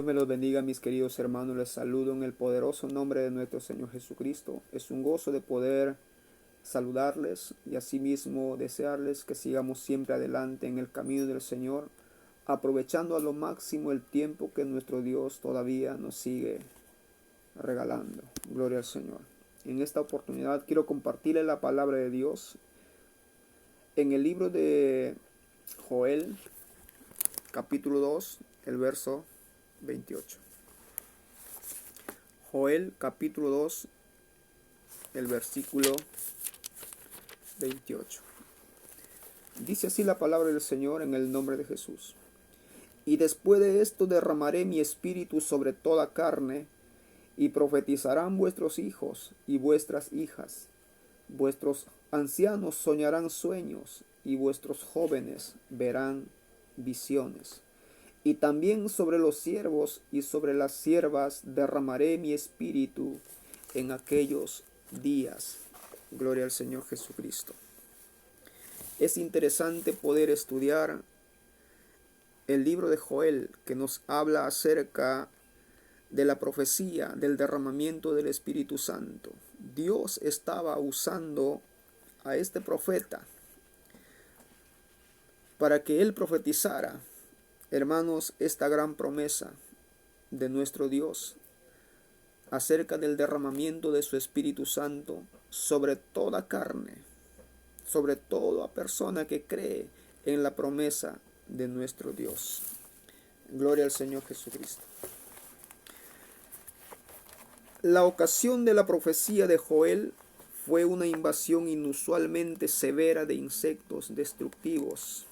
Me los bendiga, mis queridos hermanos. Les saludo en el poderoso nombre de nuestro Señor Jesucristo. Es un gozo de poder saludarles y asimismo desearles que sigamos siempre adelante en el camino del Señor, aprovechando a lo máximo el tiempo que nuestro Dios todavía nos sigue regalando. Gloria al Señor. En esta oportunidad quiero compartirles la palabra de Dios en el libro de Joel, capítulo 2, el verso 28. Joel capítulo 2, el versículo 28. Dice así la palabra del Señor en el nombre de Jesús. Y después de esto derramaré mi espíritu sobre toda carne, y profetizarán vuestros hijos y vuestras hijas. Vuestros ancianos soñarán sueños, y vuestros jóvenes verán visiones. Y también sobre los siervos y sobre las siervas derramaré mi espíritu en aquellos días. Gloria al Señor Jesucristo. Es interesante poder estudiar el libro de Joel, que nos habla acerca de la profecía del derramamiento del Espíritu Santo. Dios estaba usando a este profeta para que él profetizara, hermanos, esta gran promesa de nuestro Dios acerca del derramamiento de su Espíritu Santo sobre toda carne, sobre toda persona que cree en la promesa de nuestro Dios. Gloria al Señor Jesucristo. La ocasión de la profecía de Joel fue una invasión inusualmente severa de insectos destructivos,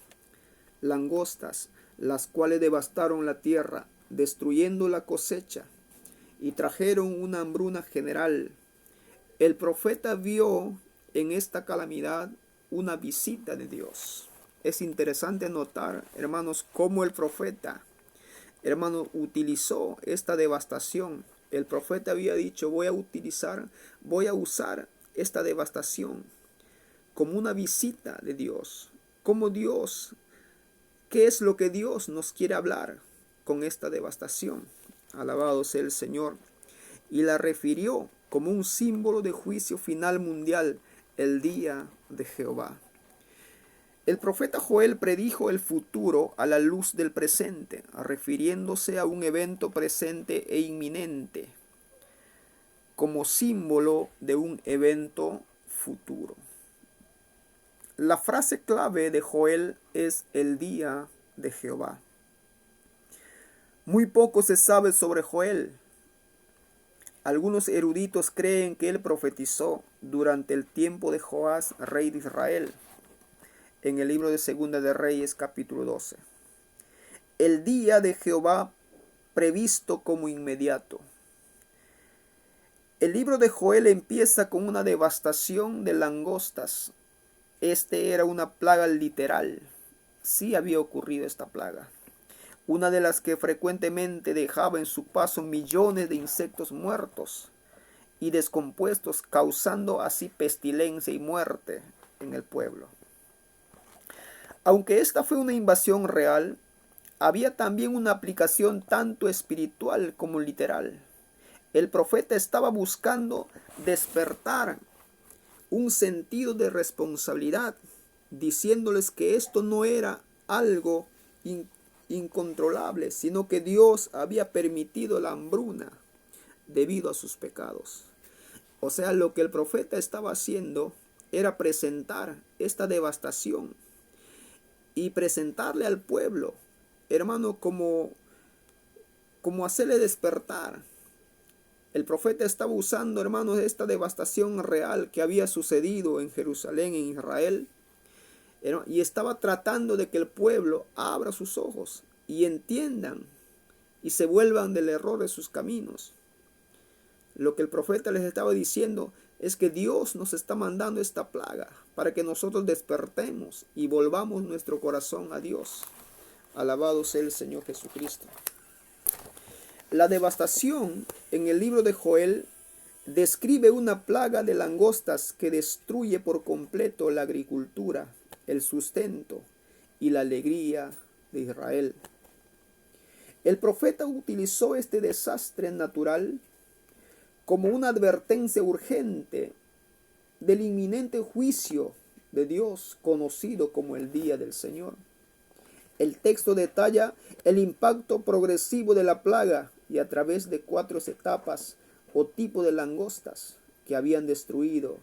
langostas, las cuales devastaron la tierra, destruyendo la cosecha, y trajeron una hambruna general. El profeta vio en esta calamidad una visita de Dios. Es interesante notar, hermanos, cómo el profeta, hermanos, utilizó esta devastación. El profeta había dicho, voy a usar esta devastación como una visita de Dios. Como Dios, ¿qué es lo que Dios nos quiere hablar con esta devastación? Alabado sea el Señor. Y la refirió como un símbolo de juicio final mundial, el día de Jehová. El profeta Joel predijo el futuro a la luz del presente, refiriéndose a un evento presente e inminente, como símbolo de un evento futuro. La frase clave de Joel es el día de Jehová. Muy poco se sabe sobre Joel. Algunos eruditos creen que él profetizó durante el tiempo de Joás, rey de Israel, en el libro de Segunda de Reyes, capítulo 12. El día de Jehová previsto como inmediato. El libro de Joel empieza con una devastación de langostas. Este era una plaga literal. Sí había ocurrido esta plaga. Una de las que frecuentemente dejaba en su paso millones de insectos muertos y descompuestos, causando así pestilencia y muerte en el pueblo. Aunque esta fue una invasión real, había también una aplicación tanto espiritual como literal. El profeta estaba buscando despertar un sentido de responsabilidad, diciéndoles que esto no era algo incontrolable, sino que Dios había permitido la hambruna debido a sus pecados. O sea, lo que el profeta estaba haciendo era presentar esta devastación y presentarle al pueblo, hermano, como hacerle despertar. El profeta estaba usando, hermanos, esta devastación real que había sucedido en Jerusalén, en Israel, y estaba tratando de que el pueblo abra sus ojos y entiendan y se vuelvan del error de sus caminos. Lo que el profeta les estaba diciendo es que Dios nos está mandando esta plaga para que nosotros despertemos y volvamos nuestro corazón a Dios. Alabado sea el Señor Jesucristo. La devastación en el libro de Joel describe una plaga de langostas que destruye por completo la agricultura, el sustento y la alegría de Israel. El profeta utilizó este desastre natural como una advertencia urgente del inminente juicio de Dios, conocido como el día del Señor. El texto detalla el impacto progresivo de la plaga y a través de 4 etapas o tipo de langostas que habían destruido.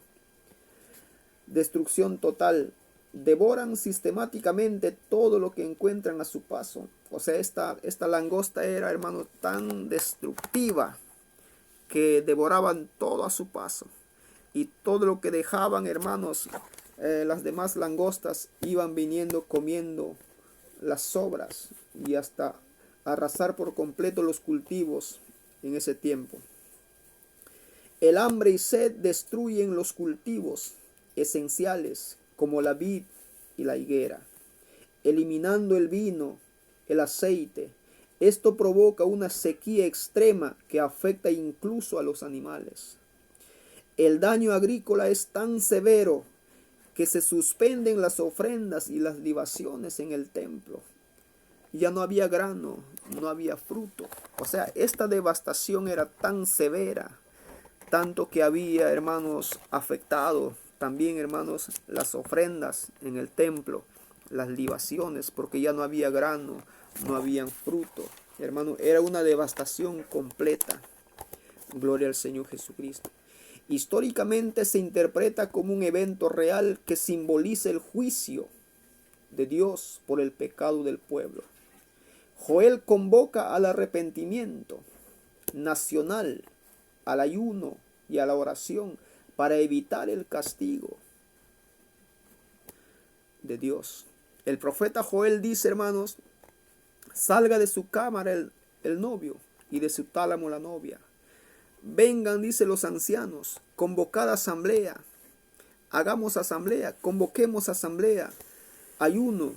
Destrucción total. Devoran sistemáticamente todo lo que encuentran a su paso. O sea, esta langosta era, hermano, tan destructiva que devoraban todo a su paso. Y todo lo que dejaban, hermanos, las demás langostas iban viniendo, comiendo las sobras y hasta arrasar por completo los cultivos en ese tiempo. El hambre y sed destruyen los cultivos esenciales como la vid y la higuera, eliminando el vino, el aceite. Esto provoca una sequía extrema que afecta incluso a los animales. El daño agrícola es tan severo que se suspenden las ofrendas y las libaciones en el templo. Ya no había grano, no había fruto. O sea, esta devastación era tan severa, tanto que había, hermanos, afectado también, hermanos, las ofrendas en el templo, las libaciones, porque ya no había grano, no habían fruto. Hermano, era una devastación completa. Gloria al Señor Jesucristo. Históricamente se interpreta como un evento real que simboliza el juicio de Dios por el pecado del pueblo. Joel convoca al arrepentimiento nacional, al ayuno y a la oración para evitar el castigo de Dios. El profeta Joel dice, hermanos, salga de su cámara el novio y de su tálamo la novia. Vengan, dice los ancianos, convocad asamblea, hagamos asamblea, convoquemos asamblea, ayuno,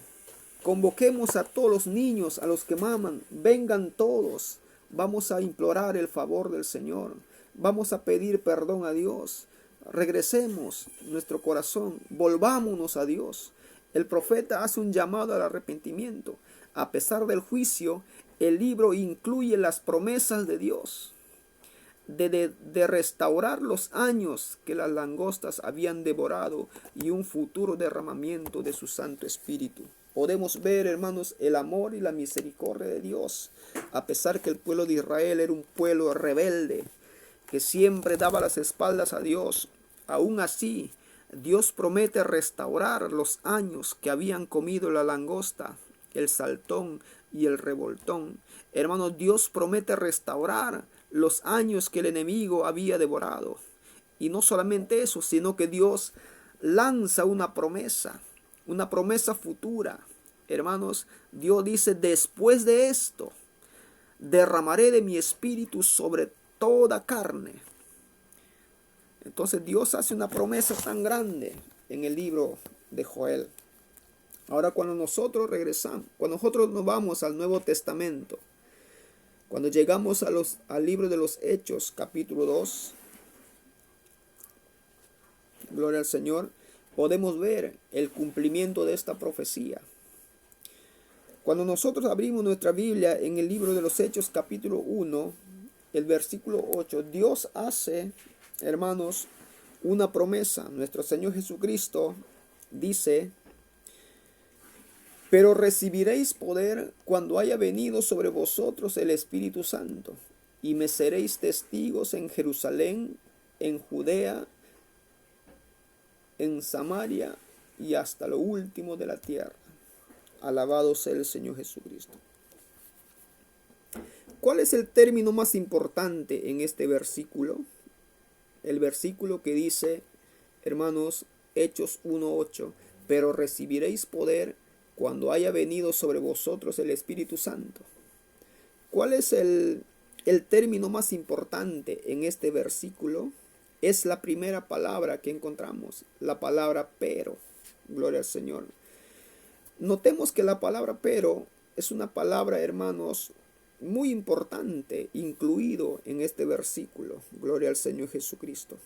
convoquemos a todos los niños, a los que maman, vengan todos, vamos a implorar el favor del Señor, vamos a pedir perdón a Dios, regresemos nuestro corazón, volvámonos a Dios. El profeta hace un llamado al arrepentimiento. A pesar del juicio, el libro incluye las promesas de Dios de restaurar los años que las langostas habían devorado y un futuro derramamiento de su Santo Espíritu. Podemos ver, hermanos, el amor y la misericordia de Dios, a pesar que el pueblo de Israel era un pueblo rebelde, que siempre daba las espaldas a Dios. Aún así, Dios promete restaurar los años que habían comido la langosta, el saltón y el revoltón. Hermanos, Dios promete restaurar los años que el enemigo había devorado. Y no solamente eso, sino que Dios lanza una promesa futura. Hermanos, Dios dice, después de esto, derramaré de mi espíritu sobre toda carne. Entonces Dios hace una promesa tan grande en el libro de Joel. Ahora cuando nosotros regresamos, cuando nosotros nos vamos al Nuevo Testamento, cuando llegamos al libro de los Hechos, capítulo 2, gloria al Señor, podemos ver el cumplimiento de esta profecía. Cuando nosotros abrimos nuestra Biblia en el libro de los Hechos, capítulo 1, el versículo 8, Dios hace, hermanos, una promesa. Nuestro Señor Jesucristo dice, pero recibiréis poder cuando haya venido sobre vosotros el Espíritu Santo, y me seréis testigos en Jerusalén, en Judea, en Samaria y hasta lo último de la tierra. Alabado sea el Señor Jesucristo. ¿Cuál es el término más importante en este versículo? El versículo que dice, hermanos, Hechos 1:8, pero recibiréis poder cuando haya venido sobre vosotros el Espíritu Santo. ¿Cuál es el término más importante en este versículo? Es la primera palabra que encontramos, la palabra pero. Gloria al Señor. Notemos que la palabra pero es una palabra, hermanos, muy importante, incluido en este versículo. Gloria al Señor Jesucristo.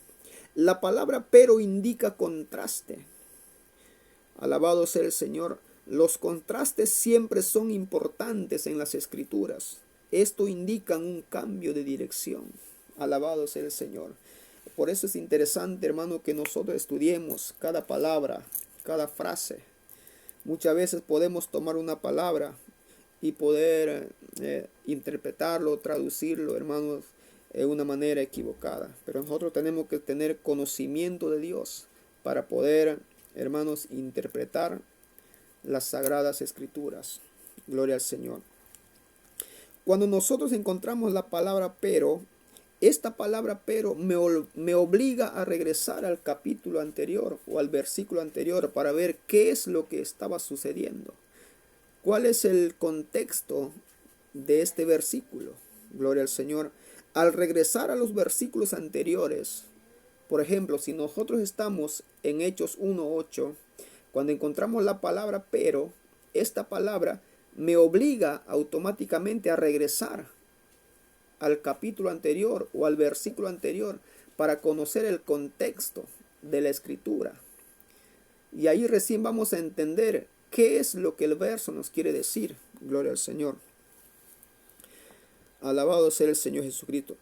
La palabra pero indica contraste. Alabado sea el Señor. Los contrastes siempre son importantes en las Escrituras. esto indica un cambio de dirección. Alabado sea el Señor. Por eso es interesante, hermano, que nosotros estudiemos cada palabra, cada frase. Muchas veces podemos tomar una palabra y poder interpretarlo, traducirlo, hermanos, de una manera equivocada. Pero nosotros tenemos que tener conocimiento de Dios para poder, hermanos, interpretar las sagradas escrituras. Gloria al Señor. Cuando nosotros encontramos la palabra pero, esta palabra pero me obliga a regresar al capítulo anterior o al versículo anterior para ver qué es lo que estaba sucediendo. ¿Cuál es el contexto de este versículo? Gloria al Señor. Al regresar a los versículos anteriores, por ejemplo, si nosotros estamos en Hechos 1:8, cuando encontramos la palabra pero, esta palabra me obliga automáticamente a regresar al capítulo anterior o al versículo anterior para conocer el contexto de la escritura. Y ahí recién vamos a entender qué es lo que el verso nos quiere decir. Gloria al Señor. Alabado sea el Señor Jesucristo.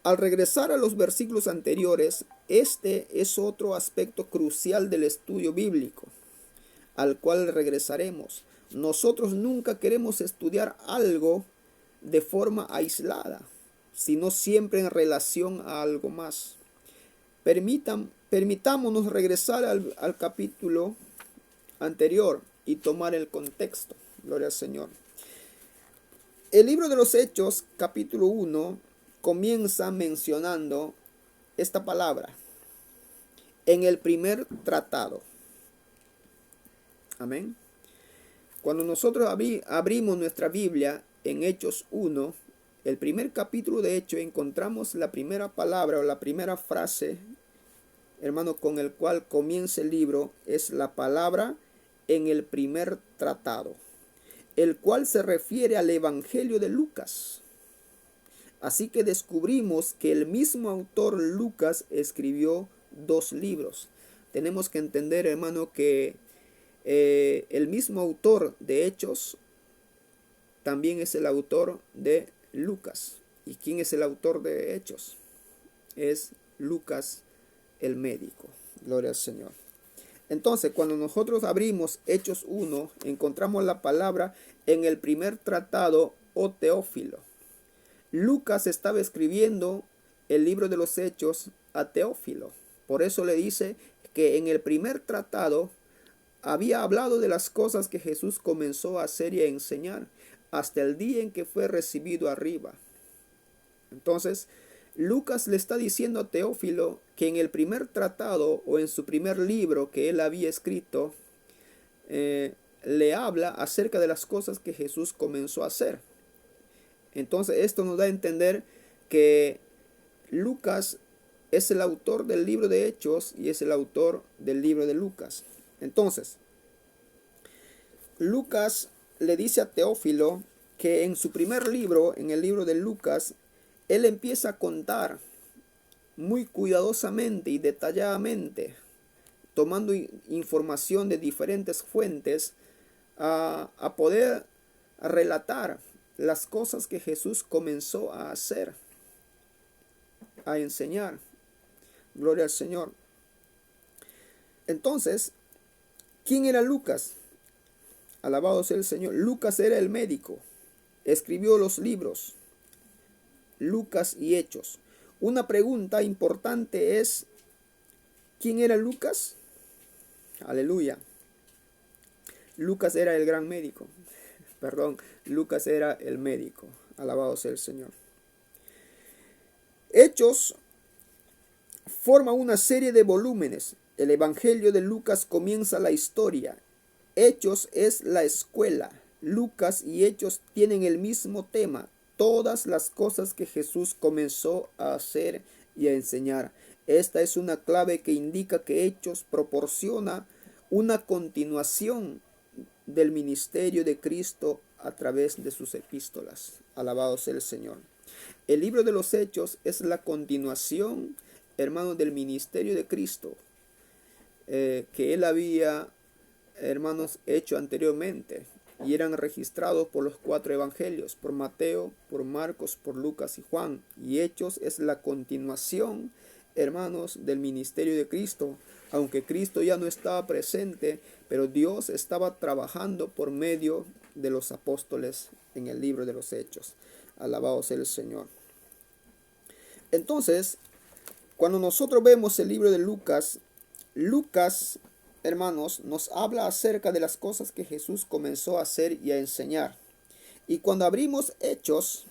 Al regresar a los versículos anteriores, este es otro aspecto crucial del estudio bíblico, al cual regresaremos. Nosotros nunca queremos estudiar algo de forma aislada, sino siempre en relación a algo más. Permitámonos regresar al capítulo anterior y tomar el contexto. Gloria al Señor. El libro de los Hechos, capítulo 1, comienza mencionando esta palabra. En el primer tratado. Amén. Cuando nosotros abrimos nuestra Biblia en Hechos 1, el primer capítulo de Hechos, encontramos la primera palabra o la primera frase, hermano, con el cual comienza el libro, es la palabra en el primer tratado, el cual se refiere al Evangelio de Lucas. Así que descubrimos que el mismo autor Lucas escribió 2 libros. Tenemos que entender, hermano, que el mismo autor de Hechos también es el autor de Lucas. ¿Y quién es el autor de Hechos? Es Lucas el médico. Gloria al Señor. Entonces, cuando nosotros abrimos Hechos 1, encontramos la palabra en el primer tratado o Teófilo. Lucas estaba escribiendo el libro de los Hechos a Teófilo. Por eso le dice que en el primer tratado había hablado de las cosas que Jesús comenzó a hacer y a enseñar hasta el día en que fue recibido arriba. Entonces, Lucas le está diciendo a Teófilo que en el primer tratado o en su primer libro que él había escrito, le habla acerca de las cosas que Jesús comenzó a hacer. Entonces esto nos da a entender que Lucas es el autor del libro de Hechos y es el autor del libro de Lucas. Entonces, Lucas le dice a Teófilo que en su primer libro, en el libro de Lucas, él empieza a contar muy cuidadosamente y detalladamente, tomando información de diferentes fuentes, a poder relatar las cosas que Jesús comenzó a hacer, a enseñar. Gloria al Señor. Entonces, ¿quién era Lucas? Alabado sea el Señor. Lucas era el médico. Escribió los libros Lucas y Hechos. Una pregunta importante es, ¿quién era Lucas? Aleluya. Lucas era el gran médico. Perdón, Lucas era el médico. Alabado sea el Señor. Hechos forma una serie de volúmenes. El Evangelio de Lucas comienza la historia. Hechos es la escuela. Lucas y Hechos tienen el mismo tema. Todas las cosas que Jesús comenzó a hacer y a enseñar. Esta es una clave que indica que Hechos proporciona una continuación del ministerio de Cristo a través de sus epístolas. Alabado sea el Señor. El libro de los Hechos es la continuación, hermanos, del ministerio de Cristo, que él había, hermanos, hecho anteriormente. y eran registrados por los 4 evangelios, por Mateo, por Marcos, por Lucas y Juan. Y Hechos es la continuación, hermanos, del ministerio de Cristo. Aunque Cristo ya no estaba presente, pero Dios estaba trabajando por medio de los apóstoles en el libro de los Hechos. Alabado sea el Señor. Entonces, cuando nosotros vemos el libro de Lucas, hermanos, nos habla acerca de las cosas que Jesús comenzó a hacer y a enseñar. Y cuando abrimos Hechos,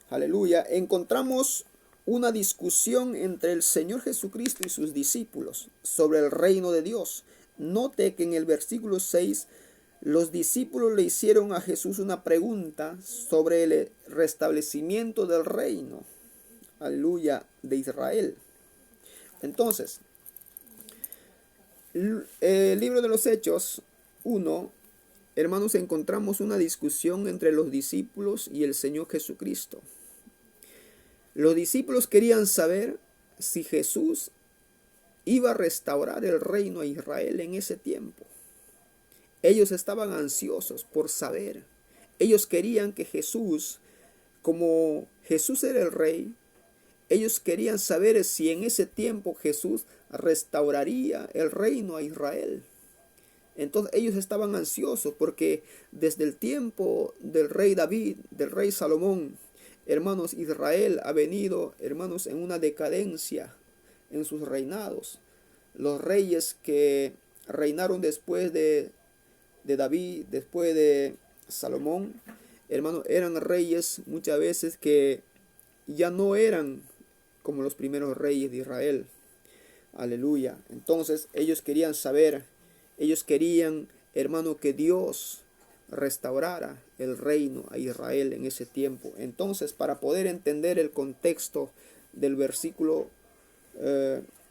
aleluya, encontramos una discusión entre el Señor Jesucristo y sus discípulos sobre el reino de Dios. Note que en el versículo 6, los discípulos le hicieron a Jesús una pregunta sobre el restablecimiento del reino, aleluya, de Israel. Entonces, el libro de los Hechos 1, hermanos, encontramos una discusión entre los discípulos y el Señor Jesucristo. Los discípulos querían saber si Jesús iba a restaurar el reino a Israel en ese tiempo. Ellos estaban ansiosos por saber. Ellos querían que Jesús, como Jesús era el rey, ellos querían saber si en ese tiempo Jesús restauraría el reino a Israel. Entonces ellos estaban ansiosos porque desde el tiempo del rey David, del rey Salomón, hermanos, Israel ha venido, hermanos, en una decadencia en sus reinados. Los reyes que reinaron después de David, después de Salomón, hermanos, eran reyes muchas veces que ya no eran como los primeros reyes de Israel. Aleluya. Entonces ellos querían saber, ellos querían, hermano, que Dios restaurara el reino a Israel en ese tiempo. Entonces, para poder entender el contexto del versículo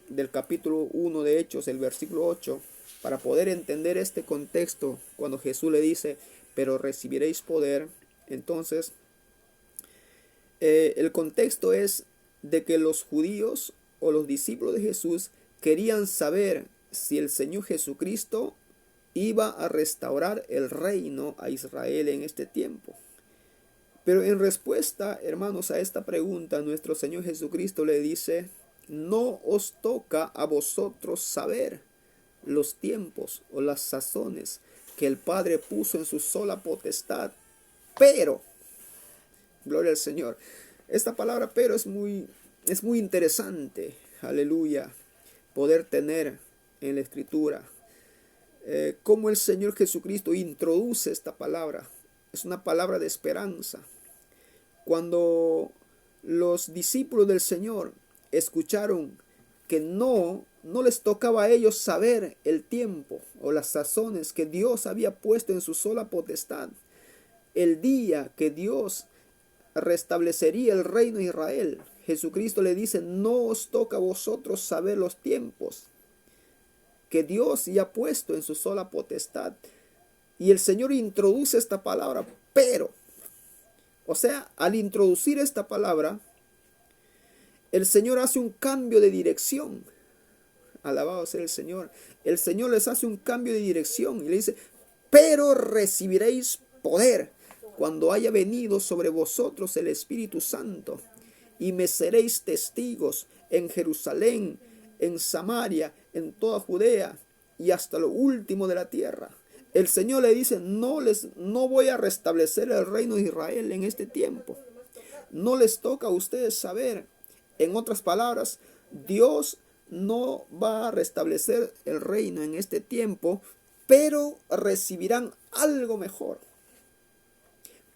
del capítulo 1 de Hechos, el versículo 8, para poder entender este contexto, cuando Jesús le dice, pero recibiréis poder, entonces el contexto es de que los judíos o los discípulos de Jesús querían saber si el Señor Jesucristo iba a restaurar el reino a Israel en este tiempo. Pero en respuesta, hermanos, a esta pregunta, nuestro Señor Jesucristo le dice, no os toca a vosotros saber los tiempos o las sazones que el Padre puso en su sola potestad, pero, gloria al Señor, esta palabra pero es muy interesante, aleluya, poder tener en la Escritura. Cómo el Señor Jesucristo introduce esta palabra. Es una palabra de esperanza. Cuando los discípulos del Señor escucharon que no les tocaba a ellos saber el tiempo o las sazones que Dios había puesto en su sola potestad, el día que Dios restablecería el reino de Israel, Jesucristo le dice, no os toca a vosotros saber los tiempos que Dios ya ha puesto en su sola potestad. Y el Señor introduce esta palabra, pero, o sea, al introducir esta palabra, el Señor hace un cambio de dirección. Alabado sea el Señor. El Señor les hace un cambio de dirección y le dice, pero recibiréis poder cuando haya venido sobre vosotros el Espíritu Santo, y me seréis testigos en Jerusalén, en Samaria, en toda Judea y hasta lo último de la tierra. El Señor le dice, no voy a restablecer el reino de Israel en este tiempo. No les toca a ustedes saber. En otras palabras, Dios no va a restablecer el reino en este tiempo, pero recibirán algo mejor.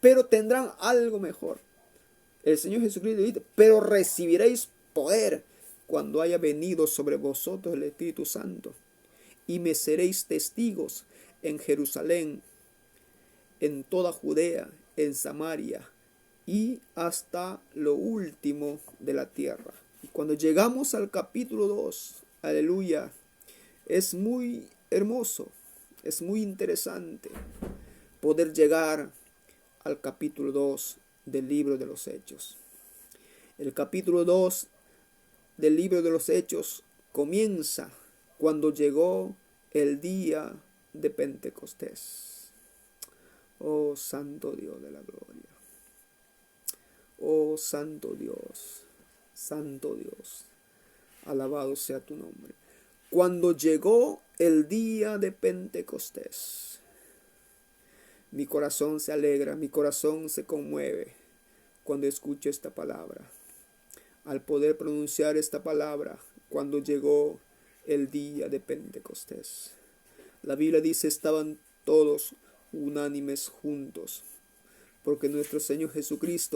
Pero tendrán algo mejor. El Señor Jesucristo dice, pero recibiréis poder cuando haya venido sobre vosotros el Espíritu Santo, y me seréis testigos en Jerusalén, en toda Judea, en Samaria y hasta lo último de la tierra. Y cuando llegamos al capítulo 2, aleluya, es muy hermoso, es muy interesante poder llegar al capítulo 2 del libro de los Hechos. El capítulo 2 del libro de los Hechos comienza cuando llegó el día de Pentecostés. Oh Santo Dios de la gloria. Oh Santo Dios. Santo Dios. Alabado sea tu nombre. Cuando llegó el día de Pentecostés, mi corazón se alegra, mi corazón se conmueve cuando escucho esta palabra. Al poder pronunciar esta palabra, cuando llegó el día de Pentecostés. La Biblia dice, estaban todos unánimes juntos, porque nuestro Señor Jesucristo